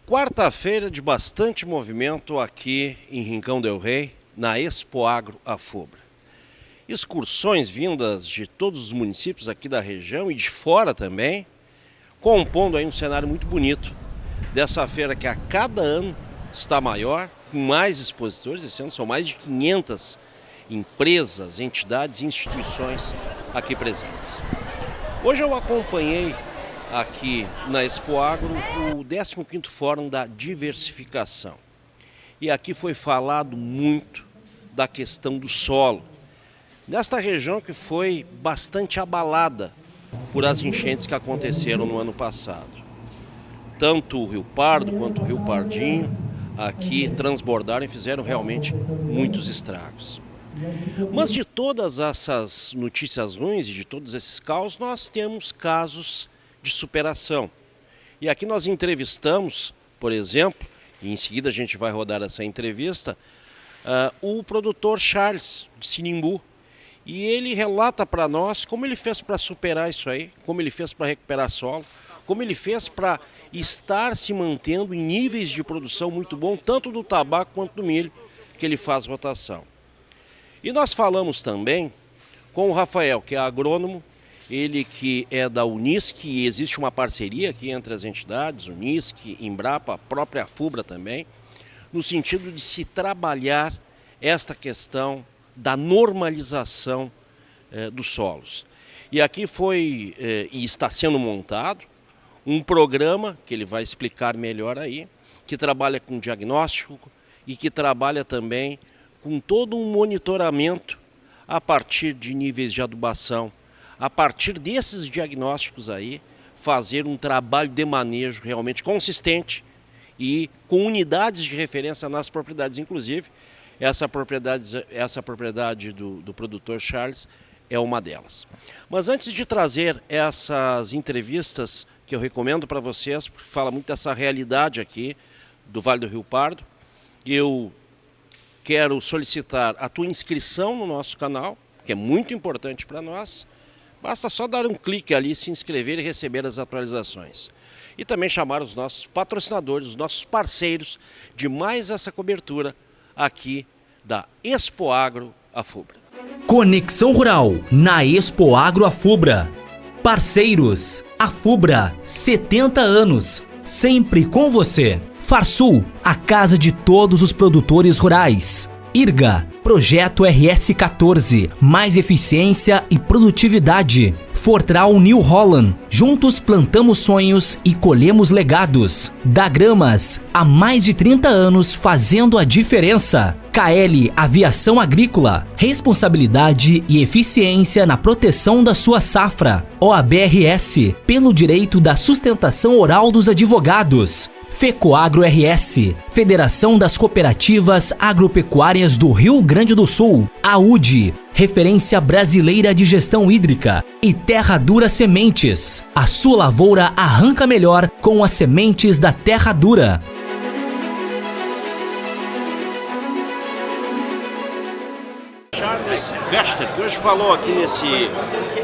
Quarta-feira de bastante movimento aqui em Rincão del Rei, na Expoagro Afubra. Excursões vindas de todos os municípios aqui da região e de fora também, compondo aí um cenário muito bonito dessa feira que a cada ano está maior, com mais expositores. Esse ano são mais de 500 empresas, entidades e instituições aqui presentes. Hoje eu acompanhei aqui na Expoagro o 15º Fórum da Diversificação. E aqui foi falado muito da questão do solo. Nesta região que foi bastante abalada por as enchentes que aconteceram no ano passado. Tanto o Rio Pardo quanto o Rio Pardinho aqui transbordaram e fizeram realmente muitos estragos. Mas de todas essas notícias ruins e de todos esses caos, nós temos casos de superação. E aqui nós entrevistamos, por exemplo, e em seguida a gente vai rodar essa entrevista, o produtor Charles, de Sinimbu. E ele relata para nós como ele fez para superar isso aí, como ele fez para recuperar solo, como ele fez para estar se mantendo em níveis de produção muito bom, tanto do tabaco quanto do milho, que ele faz rotação. E nós falamos também com o Rafael, que é agrônomo, ele que é da Unisc, e existe uma parceria aqui entre as entidades, Unisc, Embrapa, a própria Afubra também, no sentido de se trabalhar esta questão da normalização dos solos. E aqui foi, e está sendo montado, um programa, que ele vai explicar melhor aí, que trabalha com diagnóstico e que trabalha também com todo um monitoramento a partir de níveis de adubação, a partir desses diagnósticos aí, fazer um trabalho de manejo realmente consistente e com unidades de referência nas propriedades. Inclusive, essa propriedade do produtor Charles é uma delas. Mas antes de trazer essas entrevistas que eu recomendo para vocês, porque fala muito dessa realidade aqui do Vale do Rio Pardo, eu quero solicitar a tua inscrição no nosso canal, que é muito importante para nós. Basta só dar um clique ali, se inscrever e receber as atualizações. E também chamar os nossos patrocinadores, os nossos parceiros de mais essa cobertura aqui da Expoagro Afubra. Conexão Rural na Expoagro Afubra. Parceiros, Afubra, 70 anos, sempre com você. Farsul, a casa de todos os produtores rurais. IRGA, Projeto RS14, mais eficiência e produtividade. Fortral New Holland, juntos plantamos sonhos e colhemos legados. Dagramas, há mais de 30 anos fazendo a diferença. KL Aviação Agrícola, responsabilidade e eficiência na proteção da sua safra. OABRS, pelo direito da sustentação oral dos advogados. FECOAGRO RS, Federação das Cooperativas Agropecuárias do Rio Grande do Sul. AUD, Referência Brasileira de Gestão Hídrica. E Terra Dura Sementes, a sua lavoura arranca melhor com as sementes da Terra Dura. Charles Vester, que hoje falou aqui nesse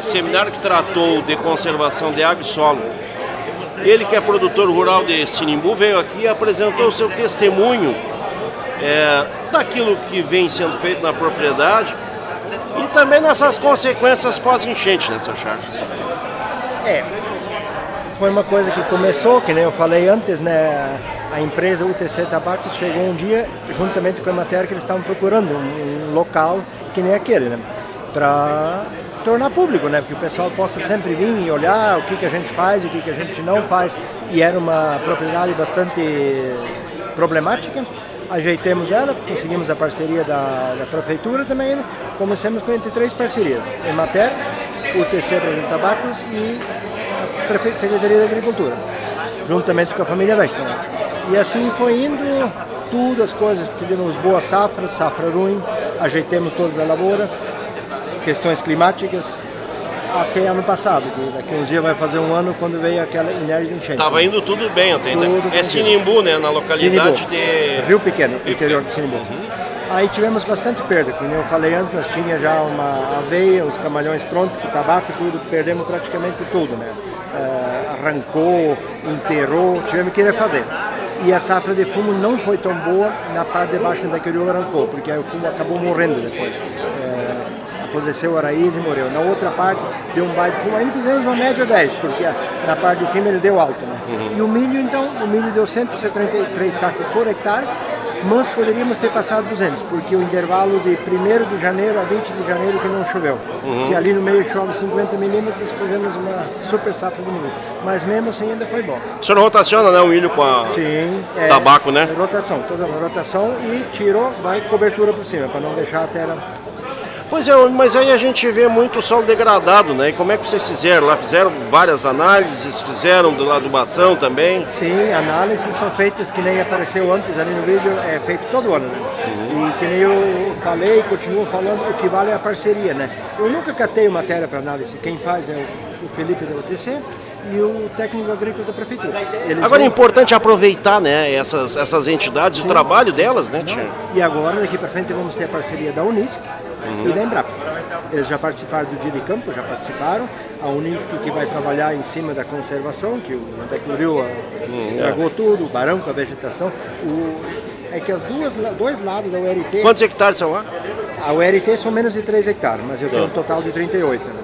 seminário que tratou de conservação de água e solo. Ele, que é produtor rural de Sinimbu, veio aqui e apresentou o seu testemunho daquilo que vem sendo feito na propriedade e também nessas consequências pós-enchente, né, seu Charles? Foi uma coisa que começou, que nem eu falei antes, né? A empresa UTC Tabacos chegou um dia, juntamente com a Emater, que eles estavam procurando um local que nem aquele, né? Para tornar público, né? Porque o pessoal possa sempre vir e olhar o que a gente faz e o que a gente não faz. E era uma propriedade bastante problemática. Ajeitemos ela, conseguimos a parceria da prefeitura também, né? Começamos com entre 3 parcerias: Emater, UTC Brasil Tabacos e a Prefeita Secretaria da Agricultura, juntamente com a família Vester, né? E assim foi indo tudo, as coisas, fizemos boas safras, safra ruim, ajeitemos todas a lavoura, questões climáticas, até ano passado, que daqui uns dias vai fazer um ano quando veio aquela enérgica enchente. Estava indo tudo bem até, né? É Sinimbu, né? Na localidade de Rio Pequeno, interior de Sinimbu. Aí tivemos bastante perda, como eu falei antes, nós tínhamos já uma aveia, os camalhões prontos, com tabaco, tudo, perdemos praticamente tudo, né? Arrancou, enterrou, tivemos que refazer. E a safra de fumo não foi tão boa na parte de baixo daquele rio arrancou, porque aí o fumo acabou morrendo depois. Apodreceu a raiz e morreu. Na outra parte deu um baita de fumo. Aí fizemos uma média 10, porque na parte de cima ele deu alto, né? E o milho, então, o milho deu 173 sacos por hectare, mas poderíamos ter passado 200, porque o intervalo de 1º de janeiro a 20 de janeiro que não choveu. Se ali no meio chove 50 milímetros, fizemos uma super safra de milho. Mas mesmo assim ainda foi bom. O senhor rotaciona, né, o milho com a tabaco, né? Rotação, toda uma rotação e tirou, vai cobertura por cima, para não deixar a terra... Pois é, mas aí a gente vê muito o solo degradado, né? E como é que vocês fizeram lá? Fizeram várias análises, fizeram da adubação também? Sim, análises são feitas que nem apareceu antes ali no vídeo, é feito todo ano, né? E que nem eu falei e continuo falando, o que vale é a parceria, né? Eu nunca catei matéria para análise, quem faz é o Felipe da UTC e o técnico agrícola da prefeitura. Agora é importante aproveitar, né, essas entidades, sim, o trabalho delas, né, tia? E agora, daqui para frente, vamos ter a parceria da Unisc e da Embrapa. Eles já participaram do dia de campo, já participaram. A Unisc que vai trabalhar em cima da conservação, que o rio estragou tudo, o barranco, a vegetação. É que dois lados da URT... Quantos hectares são lá? A URT são menos de 3 hectares, mas eu tenho um total de 38. Né?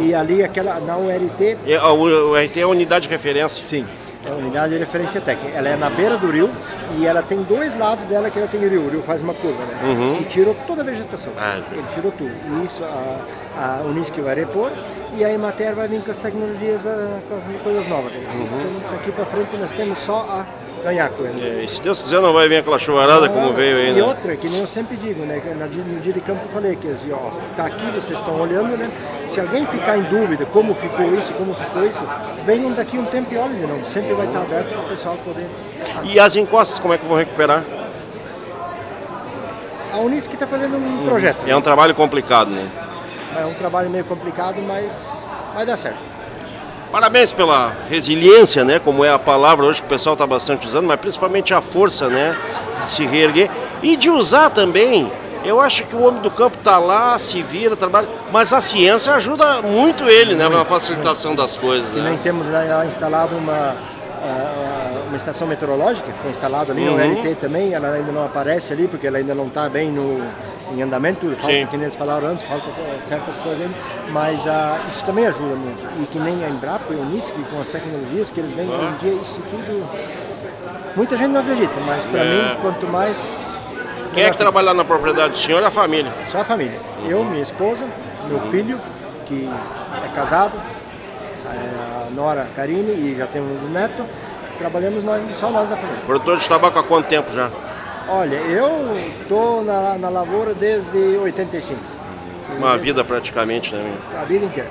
E ali, na URT... A URT é a unidade de referência? Sim, é a unidade de referência técnica. Ela é na beira do rio e ela tem dois lados dela que ela tem o rio faz uma curva, né? E tirou toda a vegetação. Ele tirou tudo. E isso a Unisc vai repor e a Emater vai vir com as tecnologias, com as coisas novas. Então, daqui para frente nós temos só a ganhar com eles. E se Deus quiser não vai vir aquela chuvarada como veio aí, né? E outra, que nem eu sempre digo, né? No dia de campo eu falei que assim, ó, tá aqui, vocês estão olhando, né? Se alguém ficar em dúvida como ficou isso, venham daqui um tempo e olhem de novo. Sempre vai estar aberto para o pessoal poder... E as encostas, como é que vão recuperar? A Unisc está fazendo um projeto. É um trabalho complicado, né? É um trabalho meio complicado, mas vai dar certo. Parabéns pela resiliência, né? Como é a palavra hoje que o pessoal está bastante usando, mas principalmente a força, né? De se reerguer e de usar também. Eu acho que o homem do campo está lá, se vira, trabalha, mas a ciência ajuda muito ele, né? Na facilitação das coisas. E nem temos lá instalado uma estação meteorológica, foi instalada ali no RT também, ela ainda não aparece ali, porque ela ainda não está bem em andamento, falta, que eles falaram antes, falta certas coisas ainda, mas isso também ajuda muito. E que nem a Embrapa e a Unisc, com as tecnologias que eles vêm hoje em dia, isso tudo... Muita gente não acredita, mas para mim, quanto mais... Quem é que trabalha na propriedade do senhor é a família? Só a família. Eu, minha esposa, meu filho, que é casado, a nora Karine, e já temos um neto, trabalhamos só nós da família. Produtor de tabaco há quanto tempo já? Olha, eu estou na lavoura desde 85. Uma vida praticamente, né? A vida inteira.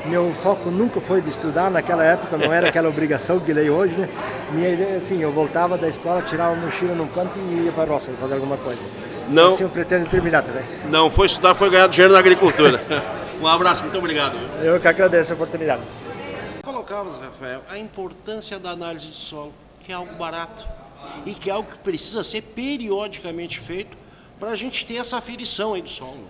Meu foco nunca foi de estudar, naquela época não era aquela obrigação que leio hoje, né? Minha ideia, assim, eu voltava da escola, tirava a mochila num canto e ia para a roça fazer alguma coisa. Não. Assim eu pretendo terminar também. Não foi estudar, foi ganhar dinheiro na agricultura. Um abraço, muito obrigado. Eu que agradeço a oportunidade. Colocamos, Rafael, a importância da análise de solo, que é algo barato e que é algo que precisa ser periodicamente feito para a gente ter essa aferição aí do solo.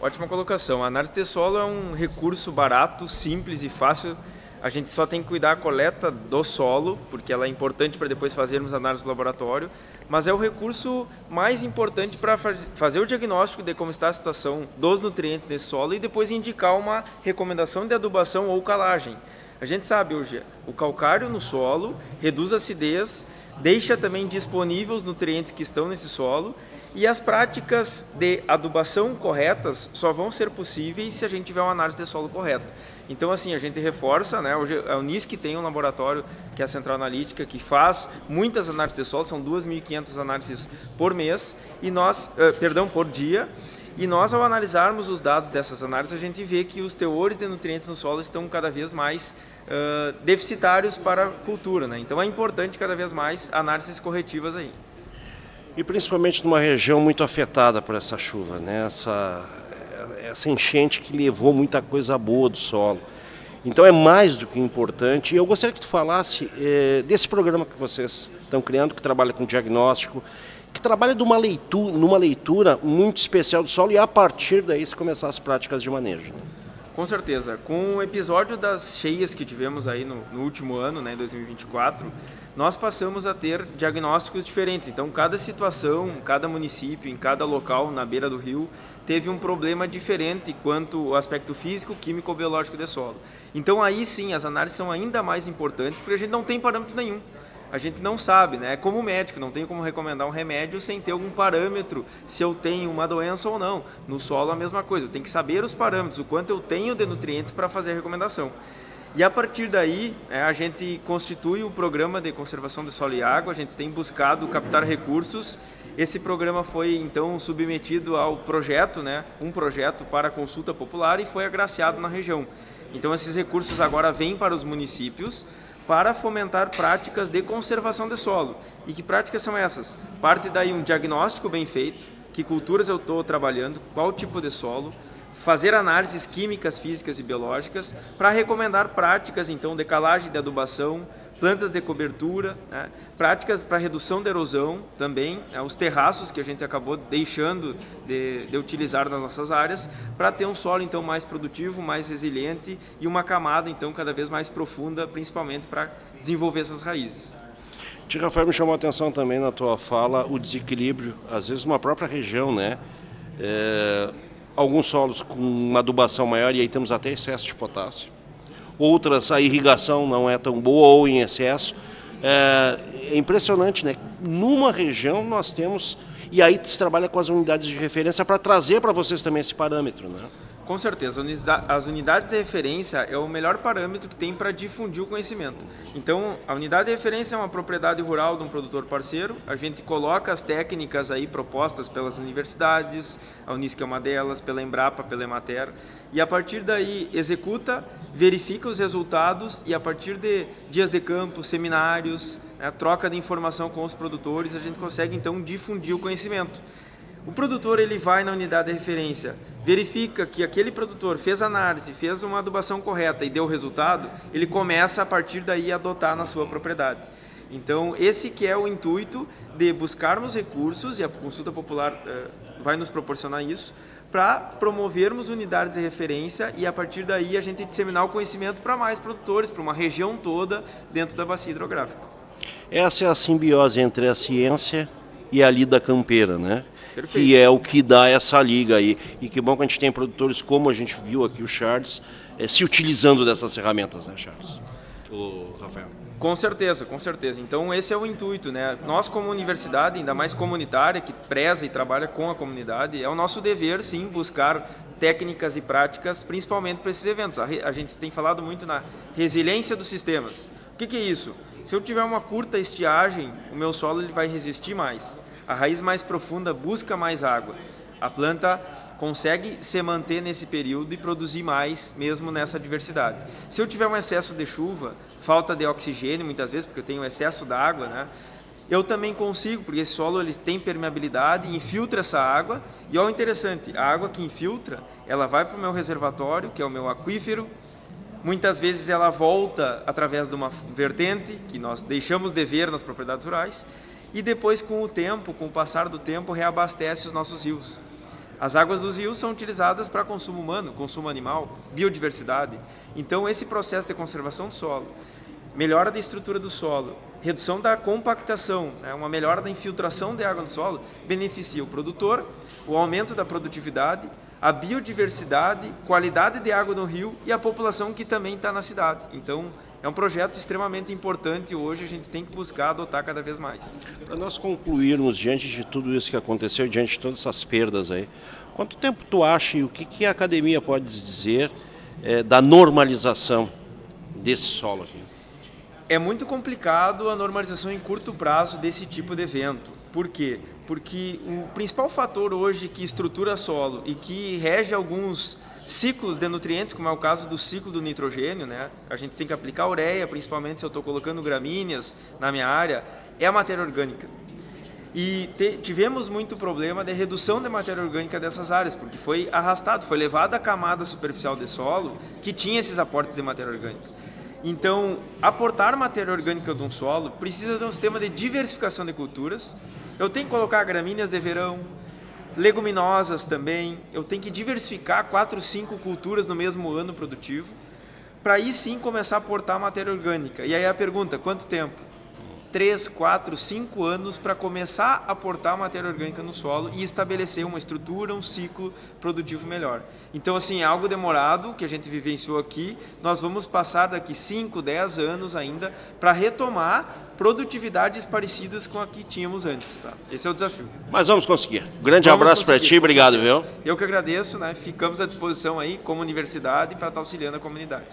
Ótima colocação. A análise de solo é um recurso barato, simples e fácil. A gente só tem que cuidar da coleta do solo, porque ela é importante para depois fazermos análise do laboratório, mas é o recurso mais importante para fazer o diagnóstico de como está a situação dos nutrientes desse solo e depois indicar uma recomendação de adubação ou calagem. A gente sabe hoje, o calcário no solo reduz a acidez, deixa também disponível os nutrientes que estão nesse solo e as práticas de adubação corretas só vão ser possíveis se a gente tiver uma análise de solo correta. Então, assim, a gente reforça, né? Hoje a Unisc tem um laboratório, que é a Central Analítica, que faz muitas análises de solo, são 2.500 análises por mês, e por dia. E nós, ao analisarmos os dados dessas análises, a gente vê que os teores de nutrientes no solo estão cada vez mais deficitários para a cultura, né? Então é importante cada vez mais análises corretivas aí. E principalmente numa região muito afetada por essa chuva, né? Essa enchente que levou muita coisa boa do solo. Então é mais do que importante. E eu gostaria que tu falasse desse programa que vocês estão criando, que trabalha com diagnóstico, que trabalha numa leitura muito especial do solo e a partir daí se começar as práticas de manejo. Com certeza. Com o episódio das cheias que tivemos aí no último ano, né, em 2024, nós passamos a ter diagnósticos diferentes. Então, cada situação, cada município, em cada local na beira do rio, teve um problema diferente quanto ao aspecto físico, químico ou biológico do solo. Então, aí sim, as análises são ainda mais importantes, porque a gente não tem parâmetro nenhum. A gente não sabe, né? Como médico, não tem como recomendar um remédio sem ter algum parâmetro, se eu tenho uma doença ou não. No solo a mesma coisa, eu tenho que saber os parâmetros, o quanto eu tenho de nutrientes para fazer a recomendação. E a partir daí, a gente constitui o programa de conservação de solo e água, a gente tem buscado captar recursos. Esse programa foi então submetido ao projeto, né? Um projeto para consulta popular e foi agraciado na região. Então esses recursos agora vêm para os municípios, para fomentar práticas de conservação de solo. E que práticas são essas? Parte daí um diagnóstico bem feito, que culturas eu estou trabalhando, qual tipo de solo, fazer análises químicas, físicas e biológicas, para recomendar práticas, então, de calagem de adubação, plantas de cobertura, né? Práticas para redução da erosão também, os terraços que a gente acabou deixando de utilizar nas nossas áreas, para ter um solo então mais produtivo, mais resiliente e uma camada então cada vez mais profunda, principalmente para desenvolver essas raízes. Tia Rafael, me chamou a atenção também na tua fala o desequilíbrio, às vezes numa própria região, né? Alguns solos com uma adubação maior e aí temos até excesso de potássio. Outras, a irrigação não é tão boa ou em excesso. É impressionante, né? Numa região nós temos, e aí se trabalha com as unidades de referência para trazer para vocês também esse parâmetro, né? Com certeza, as unidades de referência é o melhor parâmetro que tem para difundir o conhecimento. Então, a unidade de referência é uma propriedade rural de um produtor parceiro, a gente coloca as técnicas aí propostas pelas universidades, a Unisc é uma delas, pela Embrapa, pela Emater, e a partir daí executa, verifica os resultados e a partir de dias de campo, seminários, troca de informação com os produtores, a gente consegue então difundir o conhecimento. O produtor ele vai na unidade de referência, verifica que aquele produtor fez análise, fez uma adubação correta e deu resultado, ele começa a partir daí a adotar na sua propriedade. Então esse que é o intuito de buscarmos recursos, e a consulta popular vai nos proporcionar isso, para promovermos unidades de referência e a partir daí a gente disseminar o conhecimento para mais produtores, para uma região toda dentro da bacia hidrográfica. Essa é a simbiose entre a ciência e a lida campeira, né? Perfeito. Que é o que dá essa liga aí. E que bom que a gente tem produtores, como a gente viu aqui o Charles, se utilizando dessas ferramentas, né, Charles? O Rafael. Com certeza, com certeza. Então esse é o intuito, né? Nós como universidade, ainda mais comunitária, que preza e trabalha com a comunidade, é o nosso dever, sim, buscar técnicas e práticas, principalmente para esses eventos. A gente tem falado muito na resiliência dos sistemas. O que é isso? Se eu tiver uma curta estiagem, o meu solo ele vai resistir mais. A raiz mais profunda busca mais água. A planta consegue se manter nesse período e produzir mais, mesmo nessa diversidade. Se eu tiver um excesso de chuva, falta de oxigênio muitas vezes, porque eu tenho excesso da água, né? Eu também consigo, porque esse solo ele tem permeabilidade, infiltra essa água. E olha o interessante, a água que infiltra, ela vai para o meu reservatório, que é o meu aquífero. Muitas vezes ela volta através de uma vertente, que nós deixamos de ver nas propriedades rurais, e depois, com o tempo, com o passar do tempo, reabastece os nossos rios. As águas dos rios são utilizadas para consumo humano, consumo animal, biodiversidade. Então, esse processo de conservação do solo, melhora da estrutura do solo, redução da compactação, uma melhora da infiltração de água no solo, beneficia o produtor, o aumento da produtividade, a biodiversidade, qualidade de água no rio e a população que também está na cidade. Então, é um projeto extremamente importante e hoje a gente tem que buscar adotar cada vez mais. Para nós concluirmos, diante de tudo isso que aconteceu, diante de todas essas perdas aí, quanto tempo tu acha e o que a academia pode dizer da normalização desse solo aqui? É muito complicado a normalização em curto prazo desse tipo de evento. Por quê? Porque o principal fator hoje que estrutura solo e que rege alguns ciclos de nutrientes, como é o caso do ciclo do nitrogênio, né? A gente tem que aplicar ureia, principalmente se eu estou colocando gramíneas na minha área, é a matéria orgânica. E tivemos muito problema de redução da matéria orgânica dessas áreas, porque foi arrastado, foi levado à camada superficial de solo que tinha esses aportes de matéria orgânica. Então, aportar matéria orgânica de um solo precisa de um sistema de diversificação de culturas. Eu tenho que colocar gramíneas de verão, leguminosas também. Eu tenho que diversificar 4, 5 culturas no mesmo ano produtivo, para aí sim começar a aportar matéria orgânica. E aí a pergunta, quanto tempo? 3, 4, 5 anos para começar a aportar matéria orgânica no solo e estabelecer uma estrutura, um ciclo produtivo melhor. Então, assim, é algo demorado que a gente vivenciou aqui. Nós vamos passar daqui 5, 10 anos ainda para retomar produtividades parecidas com a que tínhamos antes. Tá? Esse é o desafio. Mas vamos conseguir. Grande abraço para ti, obrigado, viu? Eu que agradeço, né? Ficamos à disposição aí como universidade para estar auxiliando a comunidade.